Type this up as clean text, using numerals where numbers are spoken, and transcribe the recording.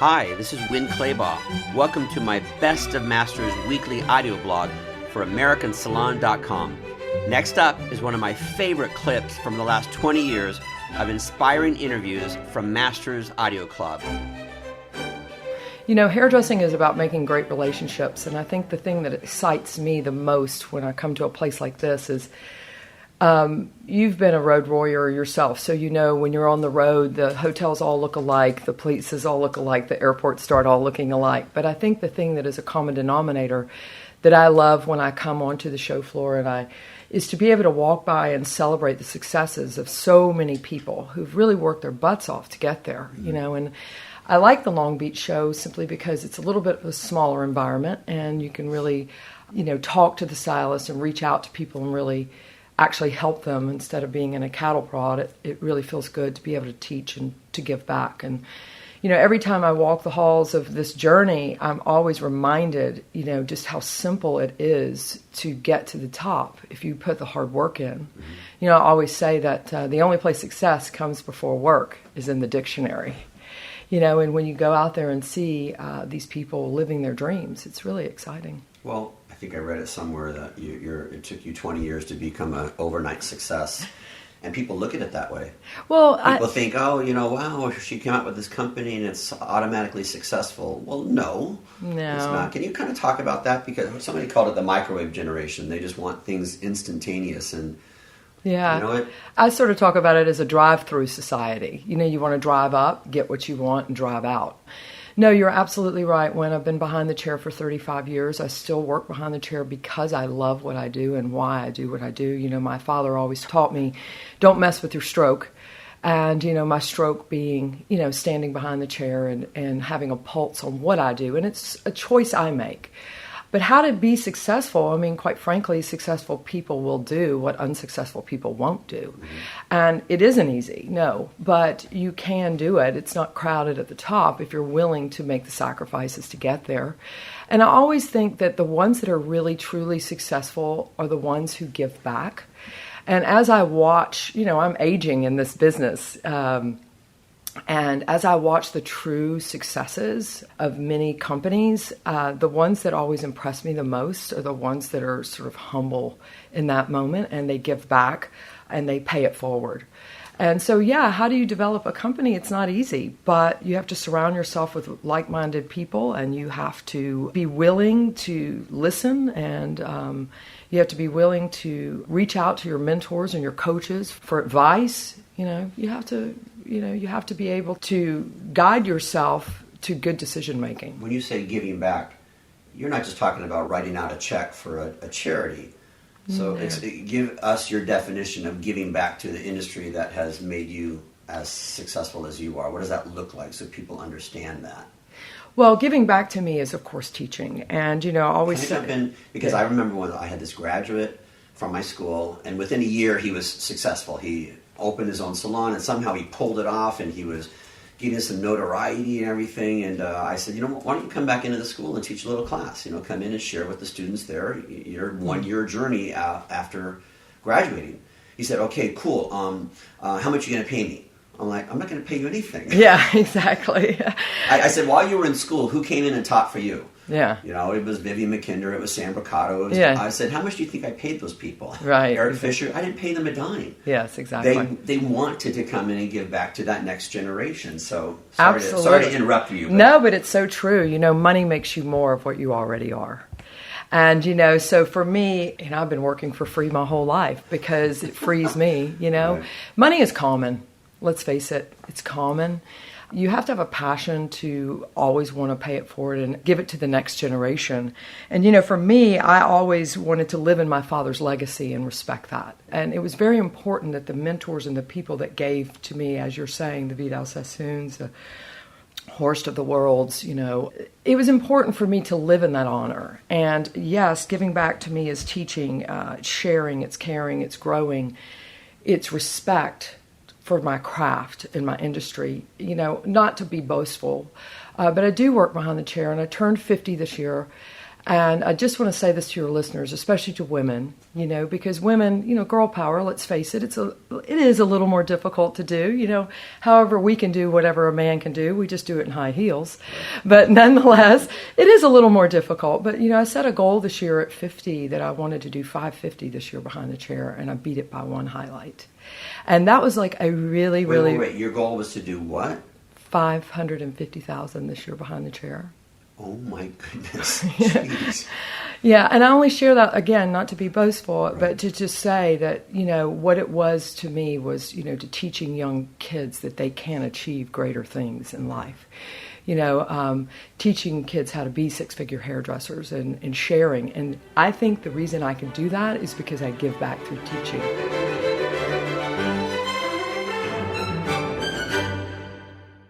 Hi, this is Winn Claybaugh. Welcome to my Best of Masters weekly audio blog for AmericanSalon.com. Next up is one of my favorite clips from the last 20 years of inspiring interviews from Masters Audio Club. You know, hairdressing is about making great relationships, and I think the thing that excites me the most when I come to a place like this is you've been a road warrior yourself, so you know when you're on the road, the hotels all look alike, the places all look alike, the airports start all looking alike. But I think the thing that is a common denominator that I love when I come onto the show floor is to be able to walk by and celebrate the successes of so many people who've really worked their butts off to get there, you know. And I like the Long Beach show simply because it's a little bit of a smaller environment, and you can really, you know, talk to the stylists and reach out to people and really actually help them instead of being in a cattle prod. It really feels good to be able to teach and to give back. And, you know, every time I walk the halls of this journey, I'm always reminded, you know, just how simple it is to get to the top if you put the hard work in. Mm-hmm. You know, I always say that the only place success comes before work is in the dictionary. You know, and when you go out there and see these people living their dreams, it's really exciting. Well, I think I read it somewhere that it took you 20 years to become an overnight success. And people look at it that way. Well, people think, oh, you know, wow, she came out with this company and it's automatically successful. Well, no, it's not. Can you kind of talk about that? Because somebody called it the microwave generation. They just want things instantaneous. And yeah, you know, I sort of talk about it as a drive-through society. You know, you want to drive up, get what you want, and drive out. No, you're absolutely right. When I've been behind the chair for 35 years, I still work behind the chair because I love what I do and why I do what I do. You know, my father always taught me, don't mess with your stroke. And, you know, my stroke being, you know, standing behind the chair and having a pulse on what I do. And it's a choice I make. But how to be successful, I mean, quite frankly, successful people will do what unsuccessful people won't do. Mm-hmm. And it isn't easy, no, but you can do it. It's not crowded at the top if you're willing to make the sacrifices to get there. And I always think that the ones that are really, truly successful are the ones who give back. And as I watch, you know, I'm aging in this business, and as I watch the true successes of many companies, the ones that always impress me the most are the ones that are sort of humble in that moment, and they give back and they pay it forward. And so, yeah, how do you develop a company? It's not easy, but you have to surround yourself with like-minded people, and you have to be willing to listen, and you have to be willing to reach out to your mentors and your coaches for advice. You know, you have to be able to guide yourself to good decision making. When you say giving back, you're not just talking about writing out a check for a charity. So give us your definition of giving back to the industry that has made you as successful as you are. What does that look like so people understand that? Well, giving back to me is, of course, teaching. And, you know, I always Can I jump in? Because I remember when I had this graduate from my school, and within a year he was successful. He opened his own salon, and somehow he pulled it off, and he was getting some notoriety and everything. And I said, you know, why don't you come back into the school and teach a little class? You know, come in and share with the students there your 1 year journey after graduating. He said, okay, cool. How much are you going to pay me? I'm like, I'm not going to pay you anything. Yeah, exactly. I said, while you were in school, who came in and taught for you? Yeah. You know, it was Vivian McKinder, it was Sam Bricotto. I said, how much do you think I paid those people? Right. Eric Fisher, I didn't pay them a dime. Yes, exactly. They wanted to come in and give back to that next generation. So sorry to interrupt you. But it's so true. You know, money makes you more of what you already are. And, you know, so for me, you know, I've been working for free my whole life because it frees me, you know. Right. Money is common. Let's face it, it's common. You have to have a passion to always want to pay it forward and give it to the next generation. And, you know, for me, I always wanted to live in my father's legacy and respect that. And it was very important that the mentors and the people that gave to me, as you're saying, the Vidal Sassoons, the Horst of the Worlds, you know, it was important for me to live in that honor. And yes, giving back to me is teaching, it's sharing, it's caring, it's growing, it's respect for my craft in my industry, you know, not to be boastful, but I do work behind the chair, and I turned 50 this year, And I just want to say this to your listeners, especially to women, because women, girl power, let's face it, it is a little more difficult to do, however we can do whatever a man can do, we just do it in high heels. But nonetheless, it is a little more difficult. But, I set a goal this year at 50 that I wanted to do 550 this year behind the chair, and I beat it by one highlight. And that was like a really, really... Wait. Your goal was to do what? 550,000 this year behind the chair. Oh my goodness. Jeez. Yeah, and I only share that, again, not to be boastful, but to just say that, what it was to me was, to teaching young kids that they can achieve greater things in life. Teaching kids how to be six-figure hairdressers and sharing. And I think the reason I can do that is because I give back through teaching.